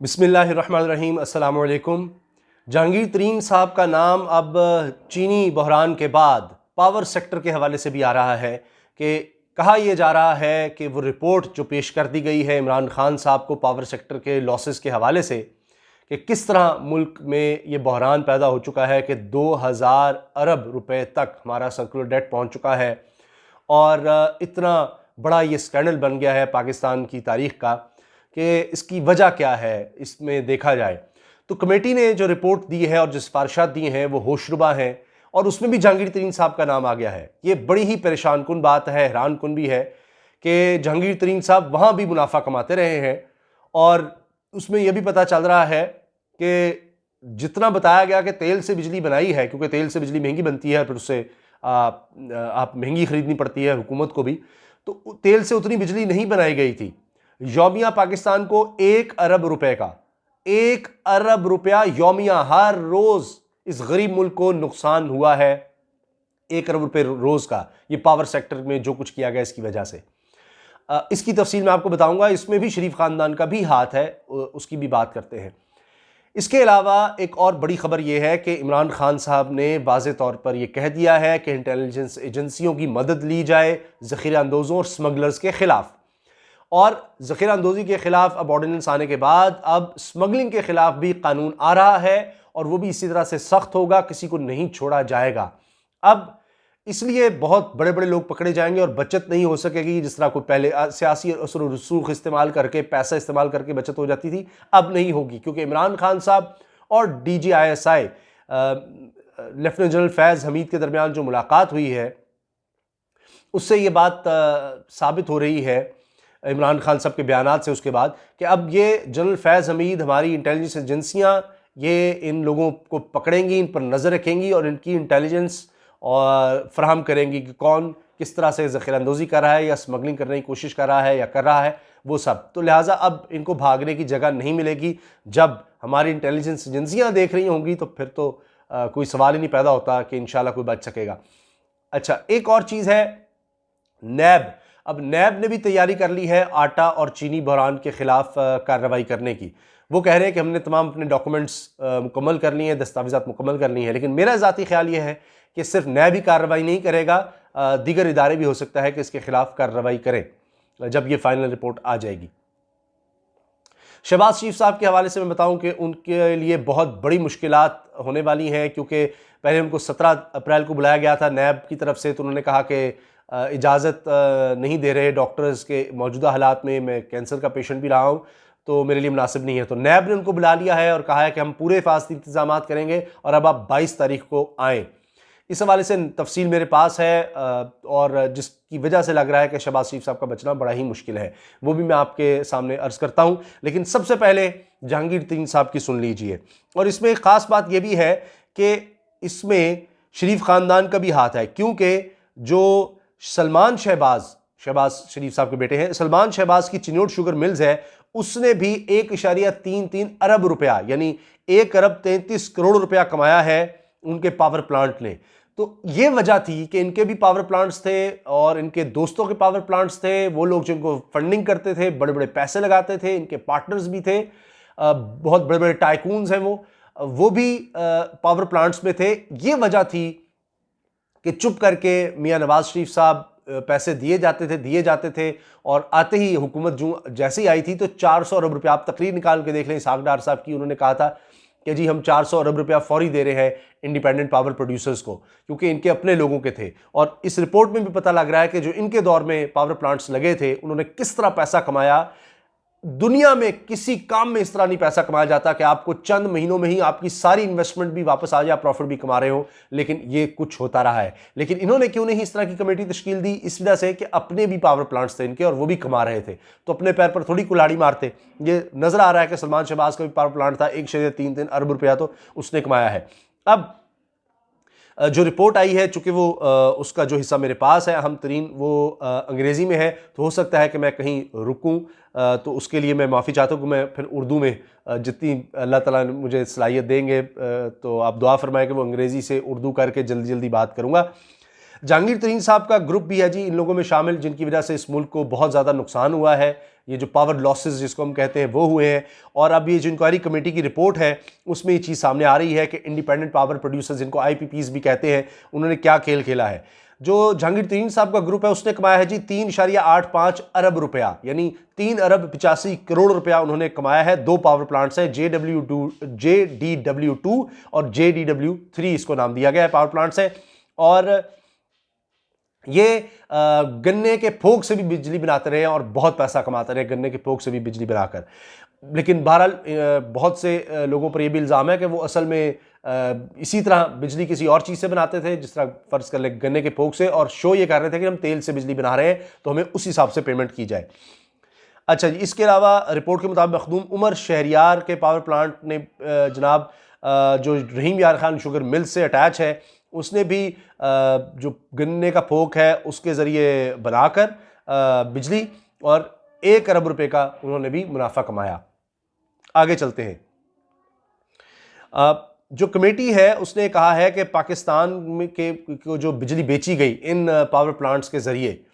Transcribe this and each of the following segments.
बिस्मिल्लाहिर्रहमानिर्रहीम। अस्सलामु अलैकुम। जहांगीर तरीन साहब का नाम अब चीनी बहरान के बाद पावर सेक्टर के हवाले से भी आ रहा है कि कहा यह जा रहा है कि वो रिपोर्ट जो पेश कर दी गई है इमरान खान साहब को पावर सेक्टर के लॉसेस के हवाले से कि किस तरह मुल्क में ये बहरान पैदा हो चुका है कि 2000 अरब रुपए तक हमारा सर्कुलर डेट पहुंच चुका है और इतना बड़ा ये स्कैंडल बन गया है पाकिस्तान की तारीख का कि इसकी वजह क्या है इसमें देखा जाए तो कमेटी ने जो रिपोर्ट दी है और जो सिफारिशात दी हैं वो होशरुबा हैं और उसमें भी जहांगीर तरीन साहब का नाम आ गया है। ये बड़ी ही परेशान कुन बात है, हैरान कुन भी है कि जहांगीर तरीन साहब वहाँ भी मुनाफा कमाते रहे हैं और उसमें यह भी पता चल रहा है कि जितना बताया गया कि तेल से बिजली बनाई है, क्योंकि तेल से बिजली महंगी बनती है फिर उससे आप महंगी खरीदनी पड़ती है हुकूमत को भी, तो तेल से उतनी बिजली नहीं बनाई गई थी। यौमिया पाकिस्तान को 1 अरब रुपए का 1 अरब रुपया यौमिया हर रोज इस गरीब मुल्क को नुकसान हुआ है। 1 अरब रुपए रोज का ये पावर सेक्टर में जो कुछ किया गया इसकी वजह से। इसकी तफसील मैं आपको बताऊंगा। इसमें भी शरीफ खानदान का भी हाथ है, उसकी भी बात करते हैं। इसके अलावा एक और बड़ी खबर यह है कि इमरान खान साहब ने वाज़े तौर पर यह कह दिया है कि इंटेलिजेंस एजेंसियों की मदद ली जाए ज़ख़ीरा अंदोज़ों और स्मगलर्स के खिलाफ। और ज़ख़ीरा अंदोज़ी के खिलाफ अब ऑर्डिनेंस आने के बाद अब स्मगलिंग के खिलाफ भी कानून आ रहा है और वो भी इसी तरह से सख्त होगा, किसी को नहीं छोड़ा जाएगा। अब इसलिए बहुत बड़े बड़े लोग पकड़े जाएंगे और बचत नहीं हो सकेगी। जिस तरह कोई पहले सियासी असर और रसूख इस्तेमाल करके, पैसा इस्तेमाल करके बचत हो जाती थी, अब नहीं होगी, क्योंकि इमरान खान साहब और DGISI लेफ्टिनेंट जनरल फैज़ हमीद के दरमियान जो मुलाकात हुई है उससे ये बात साबित हो रही है इमरान खान साहब के बयानात से उसके बाद कि अब ये जनरल फैज़ हमीद, हमारी इंटेलिजेंस एजेंसियाँ ये इन लोगों को पकड़ेंगी, इन पर नज़र रखेंगी और इनकी इंटेलिजेंस और फराहम करेंगी कि कौन किस तरह से ज़ख़ीरा अंदोज़ी कर रहा है या स्मगलिंग करने की कोशिश कर रहा है या कर रहा है वो सब। तो लिहाजा अब इनको भागने की जगह नहीं मिलेगी। जब हमारी इंटेलिजेंस एजेंसियाँ देख रही होंगी तो फिर तो कोई सवाल ही नहीं पैदा होता कि इंशाल्लाह कोई बच सकेगा। अच्छा, एक और चीज़ है नैब। अब नैब ने भी तैयारी कर ली है आटा और चीनी बहरान के खिलाफ कार्रवाई करने की। वो कह रहे हैं कि हमने तमाम अपने डॉक्यूमेंट्स मुकम्मल कर लिए हैं, दस्तावेज़ात मुकम्मल कर लिए हैं। लेकिन मेरा ज़ाती ख्याल ये है कि सिर्फ नैब ही कार्रवाई नहीं करेगा, दीगर इदारे भी हो सकता है कि इसके खिलाफ कार्रवाई करें जब ये फाइनल रिपोर्ट आ जाएगी। शहबाज शरीफ साहब के हवाले से मैं बताऊं कि उनके लिए बहुत बड़ी मुश्किलात होने वाली हैं, क्योंकि पहले उनको 17 अप्रैल को बुलाया गया था नैब की तरफ से, तो उन्होंने कहा कि इजाज़त नहीं दे रहे डॉक्टर्स के मौजूदा हालात में, मैं कैंसर का पेशेंट भी रहा हूँ तो मेरे लिए मुनासिब नहीं है। तो नैब ने उनको बुला लिया है और कहा है कि हम पूरे हिफाजती इंतजाम करेंगे और अब आप 22 तारीख को आएँ। इस हवाले से तफसील मेरे पास है और जिसकी वजह से लग रहा है कि शहबाज शरीफ साहब का बचना बड़ा ही मुश्किल है, वो भी मैं आपके सामने अर्ज़ करता हूँ। लेकिन सबसे पहले जहांगीर तरीन साहब की सुन लीजिए। और इसमें एक ख़ास बात यह भी है कि इसमें शरीफ ख़ानदान का भी हाथ है, क्योंकि जो सलमान शहबाज शरीफ साहब के बेटे हैं, सलमान शहबाज की चिन्योट शुगर मिल्स है, उसने भी 1.33 अरब रुपया यानी 1 अरब 33 करोड़ रुपया कमाया है उनके पावर प्लांट ने। तो ये वजह थी कि इनके भी पावर प्लांट्स थे और इनके दोस्तों के पावर प्लांट्स थे, वो लोग जिनको फंडिंग करते थे, बड़े बड़े पैसे लगाते थे, इनके पार्टनर्स भी थे, बहुत बड़े बड़े टाइकून्स हैं, वो भी पावर प्लांट्स में थे। ये वजह थी कि चुप करके मियां नवाज शरीफ साहब पैसे दिए जाते थे और आते ही हुकूमत जो जैसे ही आई थी तो 400 अरब रुपया, आप तकरीर निकाल के देख लें इसहाक डार साहब की, उन्होंने कहा था कि जी हम 400 अरब रुपया फौरी दे रहे हैं इंडिपेंडेंट पावर प्रोड्यूसर्स को, क्योंकि इनके अपने लोगों के थे। और इस रिपोर्ट में भी पता लग रहा है कि जो इनके दौर में पावर प्लांट्स लगे थे उन्होंने किस तरह पैसा कमाया। दुनिया में किसी काम में इस तरह नहीं पैसा कमाया जाता कि आपको चंद महीनों में ही आपकी सारी इन्वेस्टमेंट भी वापस आ जाए, प्रॉफिट भी कमा रहे हो, लेकिन ये कुछ होता रहा है। लेकिन इन्होंने क्यों नहीं इस तरह की कमेटी तश्कील दी? इस वजह से कि अपने भी पावर प्लांट्स थे इनके और वो भी कमा रहे थे, तो अपने पैर पर थोड़ी कुल्हाड़ी मारते। ये नजर आ रहा है कि सलमान शहबाज का भी पावर प्लांट था, 1.33 अरब रुपया तो उसने कमाया है। अब जो रिपोर्ट आई है, चूंकि वो उसका जो हिस्सा मेरे पास है अहम तरीन, वो अंग्रेज़ी में है, तो हो सकता है कि मैं कहीं रुकूं, तो उसके लिए मैं माफ़ी चाहता हूँ कि मैं फिर उर्दू में जितनी अल्लाह ताला ने मुझे सलाहियत देंगे तो आप दुआ फरमाएं कि वो अंग्रेज़ी से उर्दू करके जल्दी जल्दी बात करूँगा। जहांगीर तरीन साहब का ग्रुप भी है जी इन लोगों में शामिल, जिनकी वजह से इस मुल्क को बहुत ज़्यादा नुकसान हुआ है। ये जो पावर लॉसेस जिसको हम कहते हैं वो हुए हैं। और अब ये जो इंक्वायरी कमेटी की रिपोर्ट है उसमें ये चीज़ सामने आ रही है कि इंडिपेंडेंट पावर प्रोड्यूसर्स, जिनको IPPs भी कहते हैं, उन्होंने क्या खेल खेला है। जो जहांगीर तरीन साहब का ग्रुप है उसने कमाया है जी 3.85 अरब रुपया, यानी 3 अरब 85 करोड़ रुपया उन्होंने कमाया है। 2 पावर प्लांट्स हैं, JDW2 और JDW3 इसको नाम दिया गया है, पावर प्लांट्स है। और ये गन्ने के फोक से भी बिजली बनाते रहे और बहुत पैसा कमाते रहे गन्ने के फोक से भी बिजली बनाकर। लेकिन बहरहाल बहुत से लोगों पर यह भी इल्ज़ाम है कि वो असल में इसी तरह बिजली किसी और चीज़ से बनाते थे, जिस तरह फ़र्ज़ कर ले गन्ने के फोक से, और शो ये कर रहे थे कि हम तेल से बिजली बना रहे हैं तो हमें उस हिसाब से पेमेंट की जाए। अच्छा जी, इसके अलावा रिपोर्ट के मुताबिक मखदूम उमर शहरियार के पावर प्लांट ने जनाब जो रहीम यार खान शुगर मिल से अटैच है, उसने भी जो गन्ने का फोक है उसके ज़रिए बनाकर बिजली और 1 अरब रुपए का उन्होंने भी मुनाफा कमाया। आगे चलते हैं। जो कमेटी है उसने कहा है कि पाकिस्तान में को जो बिजली बेची गई इन पावर प्लांट्स के ज़रिए,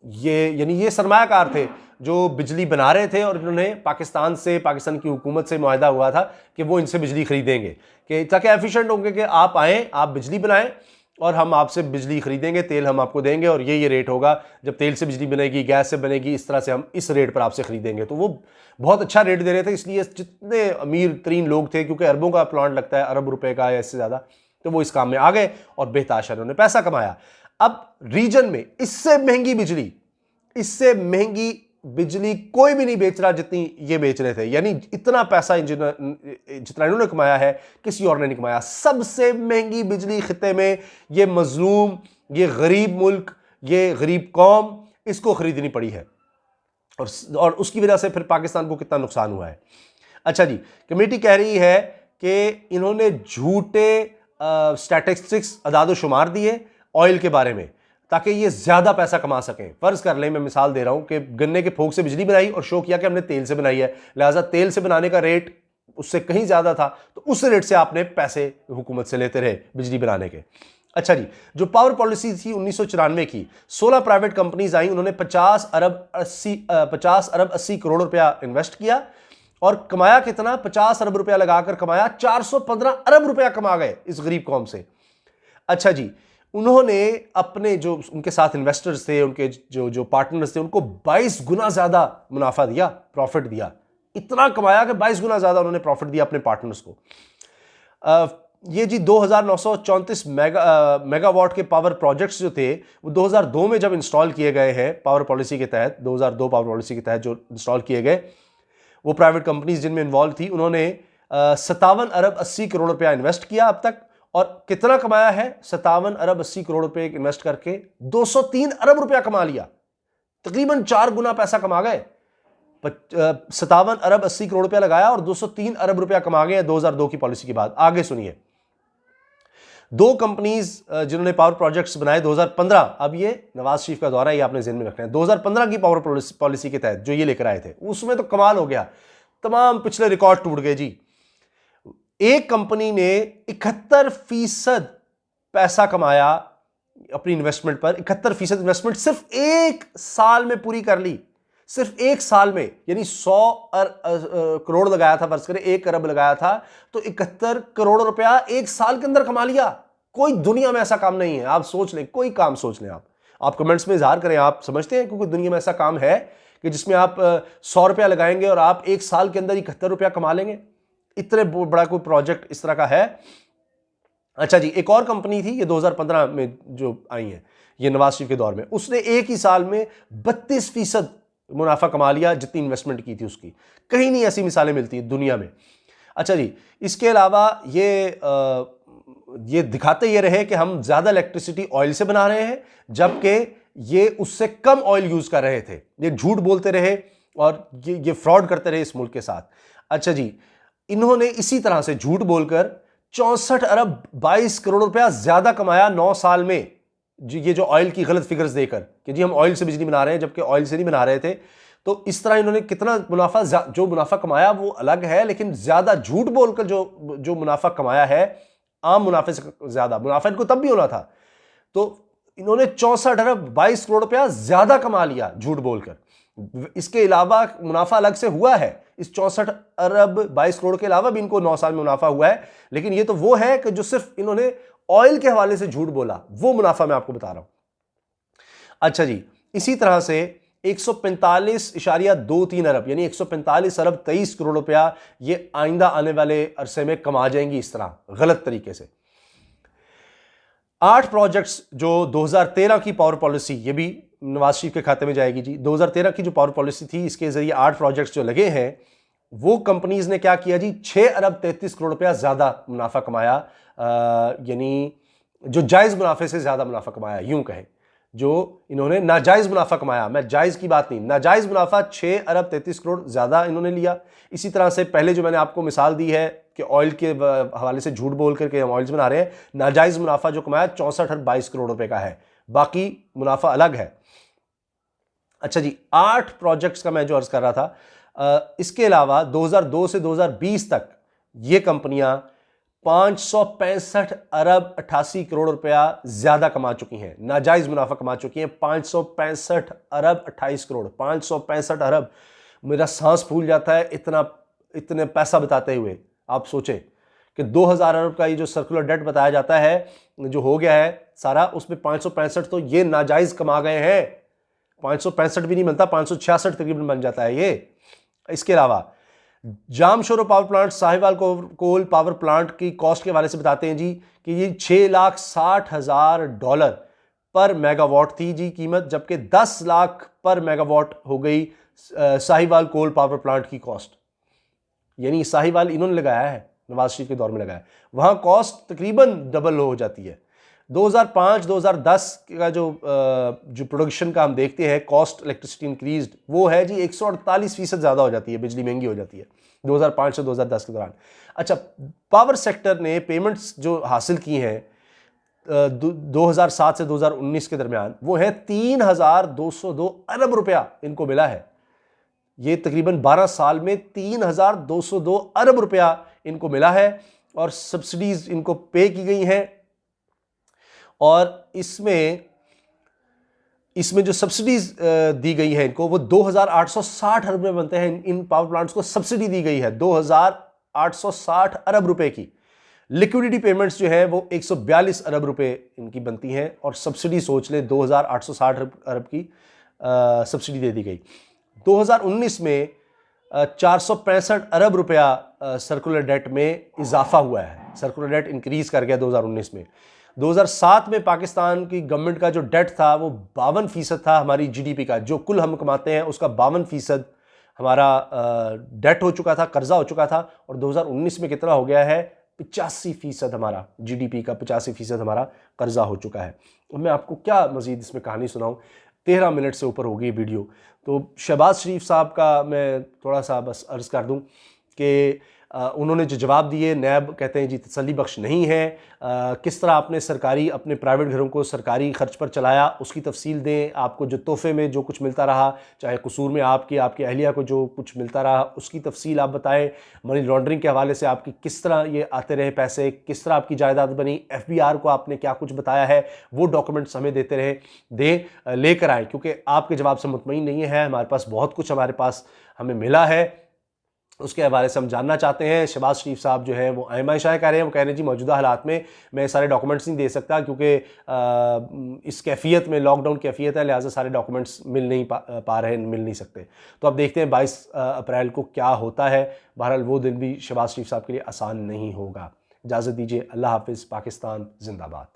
ये सरमायाकार थे जो बिजली बना रहे थे और इन्होंने पाकिस्तान की हुकूमत से मुआहदा हुआ था कि वो इनसे बिजली खरीदेंगे, कि ताकि एफिशिएंट होंगे कि आप आएँ, आप बिजली बनाएं और हम आपसे बिजली खरीदेंगे, तेल हम आपको देंगे और ये रेट होगा। जब तेल से बिजली बनेगी, गैस से बनेगी, इस तरह से हम इस रेट पर आपसे खरीदेंगे। तो वो बहुत अच्छा रेट दे रहे थे, इसलिए जितने अमीर तरीन लोग थे, क्योंकि अरबों का प्लांट लगता है, अरब रुपए का या इससे ज़्यादा, तो वो इस काम में आ गए और बेताशा उन्होंने पैसा कमाया। अब रीजन में इससे महंगी बिजली कोई भी नहीं बेच रहा जितनी ये बेच रहे थे, यानी इतना पैसा जितना इन्होंने कमाया है किसी और ने नहीं कमाया। सबसे महंगी बिजली खिते में ये मजलूम, ये गरीब मुल्क, ये गरीब कौम, इसको खरीदनी पड़ी है और उसकी वजह से फिर पाकिस्तान को कितना नुकसान हुआ है। अच्छा जी, कमेटी कह रही है कि इन्होंने झूठे स्टैटिस्टिक्स अदाद-ओ-शुमार दिए ऑयल के बारे में ताकि ये ज्यादा पैसा कमा सकें। फर्ज कर लें, मैं मिसाल दे रहा हूं कि गन्ने के फोक से बिजली बनाई और शो किया कि हमने तेल से बनाई है, लिहाजा तेल से बनाने का रेट उससे कहीं ज्यादा था, तो उस रेट से आपने पैसे हुकूमत से लेते रहे बिजली बनाने के। अच्छा जी, जो पावर पॉलिसी थी 1994 की, 16 प्राइवेट कंपनीज आई, उन्होंने 50 अरब 80 करोड़ रुपया इन्वेस्ट किया और कमाया कितना? 50 अरब रुपया लगाकर कमाया 415 अरब रुपया कमा गए इस गरीब कौम से। अच्छा जी, उन्होंने अपने जो उनके साथ इन्वेस्टर्स थे, उनके जो पार्टनर्स थे, उनको 22 गुना ज्यादा मुनाफा दिया, प्रॉफिट दिया। इतना कमाया कि 22 गुना ज्यादा उन्होंने प्रॉफिट दिया अपने पार्टनर्स को। ये जी 2934 मेगावाट के पावर प्रोजेक्ट्स जो थे वो 2002 में जब इंस्टॉल किए गए हैं पावर पॉलिसी के तहत, 2002 पावर पॉलिसी के तहत जो इंस्टॉल किए गए, वो प्राइवेट कंपनीज जिनमें इन्वॉल्व थी, उन्होंने 57 अरब 80 करोड़ रुपया इन्वेस्ट किया अब तक। और कितना कमाया है? 57 अरब 80 करोड़ रुपए इन्वेस्ट करके 203 अरब रुपया कमा लिया, तकरीबन 4 गुना पैसा कमा गए। 57 अरब 80 करोड़ रुपया लगाया और 203 अरब रुपया कमा गए 2002 की पॉलिसी के बाद। आगे सुनिए, 2 कंपनीज जिन्होंने पावर प्रोजेक्ट्स बनाए 2015, अब ये नवाज शरीफ का दौरा है, ये आपने ज़हन में रखना है। 2015 की पावर पॉलिसी के तहत जो ये लेकर आए थे, उसमें तो कमाल हो गया, तमाम पिछले रिकॉर्ड टूट गए जी। एक कंपनी ने 71% पैसा कमाया अपनी इन्वेस्टमेंट पर, 71% इन्वेस्टमेंट सिर्फ 1 साल में पूरी कर ली, सिर्फ 1 साल में, यानी 100 करोड़ लगाया था, फर्ज करें 1 अरब लगाया था, तो 71 करोड़ रुपया 1 साल के अंदर कमा लिया। कोई दुनिया में ऐसा काम नहीं है, आप सोच लें, कोई काम सोच लें, आप कमेंट्स में इजहार करें, आप समझते हैं क्योंकि दुनिया में ऐसा काम है कि जिसमें आप 100 रुपया लगाएंगे और आप 1 साल के अंदर 71 रुपया कमा लेंगे? इतने बड़ा कोई प्रोजेक्ट इस तरह का है? अच्छा जी, एक और कंपनी थी, ये 2015 में जो आई है, ये नवाज शरीफ के दौर में, उसने एक ही साल में 32% मुनाफा कमा लिया जितनी इन्वेस्टमेंट की थी उसकी। कहीं नहीं ऐसी मिसालें मिलती दुनिया में। अच्छा जी, इसके अलावा ये दिखाते ये रहे कि हम ज्यादा इलेक्ट्रिसिटी ऑयल से बना रहे हैं, जबकि ये उससे कम ऑयल यूज कर रहे थे। ये झूठ बोलते रहे और ये फ्रॉड करते रहे इस मुल्क के साथ। अच्छा जी, इन्होंने इसी तरह से झूठ बोलकर 64 अरब 22 करोड़ रुपया ज्यादा कमाया 9 साल में, ये जो ऑयल की गलत फिगर्स देकर कि जी हम ऑयल से बिजली बना रहे हैं, जबकि ऑयल से नहीं बना रहे थे। तो इस तरह इन्होंने कितना मुनाफा, जो मुनाफा कमाया वो अलग है, लेकिन ज्यादा झूठ बोलकर जो मुनाफा कमाया है आम मुनाफे से ज्यादा, मुनाफा इनको तब भी होना था। तो इन्होंने 64 अरब 22 करोड़ रुपया ज्यादा कमा लिया झूठ बोलकर। इसके अलावा मुनाफा अलग से हुआ है, इस 64 अरब 22 करोड़ के अलावा भी इनको 9 साल में मुनाफा हुआ है, लेकिन ये तो वो है कि जो सिर्फ इन्होंने ऑयल के हवाले से झूठ बोला, वो मुनाफा मैं आपको बता रहा हूं। अच्छा जी, इसी तरह से 145.23 अरब यानी 145 अरब 23 करोड़ रुपया ये आइंदा आने वाले अरसे में कमा जाएंगी इस तरह गलत तरीके से। 8 प्रोजेक्ट्स जो 2013 की पावर पॉलिसी, ये भी नवाज शरीफ के खाते में जाएगी जी। 2013 की जो पावर पॉलिसी थी, इसके जरिए 8 प्रोजेक्ट्स जो लगे हैं, वो कंपनीज ने क्या किया जी, 6 अरब 33 करोड़ रुपया ज्यादा मुनाफा कमाया, यानी जो जायज मुनाफे से ज्यादा मुनाफा कमाया, यूं कहें जो इन्होंने नाजायज मुनाफा कमाया, मैं जायज की बात नहीं, नाजायज मुनाफा 6 अरब 33 करोड़ ज्यादा इन्होंने लिया। इसी तरह से पहले जो मैंने आपको मिसाल दी है कि ऑयल के हवाले से झूठ बोल करके हम ऑयल्स बना रहे हैं, नाजायज मुनाफा जो कमाया 64 अरब 22 करोड़ रुपए का है, बाकी मुनाफा अलग है। अच्छा जी, 8 प्रोजेक्ट्स का मैं जो अर्ज कर रहा था, इसके अलावा 2002 से 2020 तक ये कंपनियां 565 अरब 88 करोड़ रुपया ज्यादा कमा चुकी हैं, नाजायज मुनाफा कमा चुकी हैं। 565 अरब 28 करोड़, 565 अरब, मेरा सांस फूल जाता है इतने पैसा बताते हुए। आप सोचें कि 2000 अरब का ये जो सर्कुलर डेट बताया जाता है, जो हो गया है सारा, उसमें 565 तो ये नाजायज कमा गए हैं। 565 भी नहीं बनता, 566 तकरीबन बन जाता है ये। इसके अलावा Jamshoro power plant, Sahiwal coal power plant की कॉस्ट के हवाले से बताते हैं जी कि ये $6,60,000 पर मेगावाट थी जी कीमत, जबकि 10 लाख पर मेगावाट हो गई साहिवाल कोल पावर प्लांट की कॉस्ट। यानी साहिवाल इन्होंने लगाया है, नवाज शरीफ के दौर में लगाया है, वहां कॉस्ट तकरीबन डबल हो जाती है। 2005-2010 का जो प्रोडक्शन का हम देखते हैं, कॉस्ट इलेक्ट्रिसिटी इंक्रीज्ड, वो है जी 148% ज्यादा हो जाती है, बिजली महंगी हो जाती है 2005 से 2010 के दौरान। अच्छा, पावर सेक्टर ने पेमेंट्स जो हासिल की हैं 2007 से 2019 के दरमियान, वो है 3,202 अरब रुपया इनको मिला है। ये तकरीबन 12 साल में 3,202 अरब रुपया इनको मिला है, और सब्सिडीज इनको पे की गई हैं। और इसमें जो सब्सिडीज दी गई है इनको, वो 2,860 अरब रुपए बनते हैं। इन पावर प्लांट्स को सब्सिडी दी गई है 2,860 अरब रुपए की। लिक्विडिटी पेमेंट्स जो है वो 142 अरब रुपए इनकी बनती हैं, और सब्सिडी सोच ले 2,860 अरब की सब्सिडी दे दी गई। 2019 में 465 अरब रुपया सर्कुलर डेट में इजाफा हुआ है, सर्कुलर डेट इंक्रीज कर गया 2019 में। 2007 में पाकिस्तान की गवर्नमेंट का जो डेट था वो 52% था हमारी जीडीपी का, जो कुल हम कमाते हैं उसका 52% हमारा डेट हो चुका था, कर्जा हो चुका था। और 2019 में कितना हो गया है, 85% हमारा जीडीपी का 85% हमारा कर्जा हो चुका है। और मैं आपको क्या मजीद इसमें कहानी सुनाऊं, 13 मिनट से ऊपर हो गई वीडियो। तो शहबाज शरीफ साहब का मैं थोड़ा सा बस अर्ज़ कर दूं कि उन्होंने जो जवाब दिए, नैब कहते हैं जी तसल्ली बख्श नहीं है। किस तरह आपने सरकारी अपने प्राइवेट घरों को सरकारी खर्च पर चलाया, उसकी तफसील दें। आपको जो तोहफे में जो कुछ मिलता रहा, चाहे कसूर में आपकी अहलिया को जो कुछ मिलता रहा, उसकी तफसील आप बताएं। मनी लॉन्ड्रिंग के हवाले से आपकी किस तरह ये आते रहे पैसे, किस तरह आपकी जायदाद बनी, FBR को आपने क्या कुछ बताया है, वो डॉक्यूमेंट्स हमें देते रहे, लेकर आएँ, क्योंकि आपके जवाब से मुतमईन नहीं है। हमारे पास बहुत कुछ हमारे पास हमें मिला है, उसके हवाले से हम जानना चाहते हैं। शहबाज शरीफ साहब जो है वो आयमा शाया कह रहे हैं, वो कह रहे हैं जी मौजूदा हालात में मैं सारे डॉक्यूमेंट्स नहीं दे सकता, क्योंकि इस कैफियत में लॉकडाउन कैफियत है, लिहाजा सारे डॉक्यूमेंट्स मिल नहीं पा रहे, मिल नहीं सकते। तो अब देखते हैं 22 अप्रैल को क्या होता है। बहरहाल वो दिन भी शहबाज शरीफ साहब के लिए आसान नहीं होगा। इजाज़त दीजिए, अल्लाह हाफिज़, पाकिस्तान जिंदाबाद।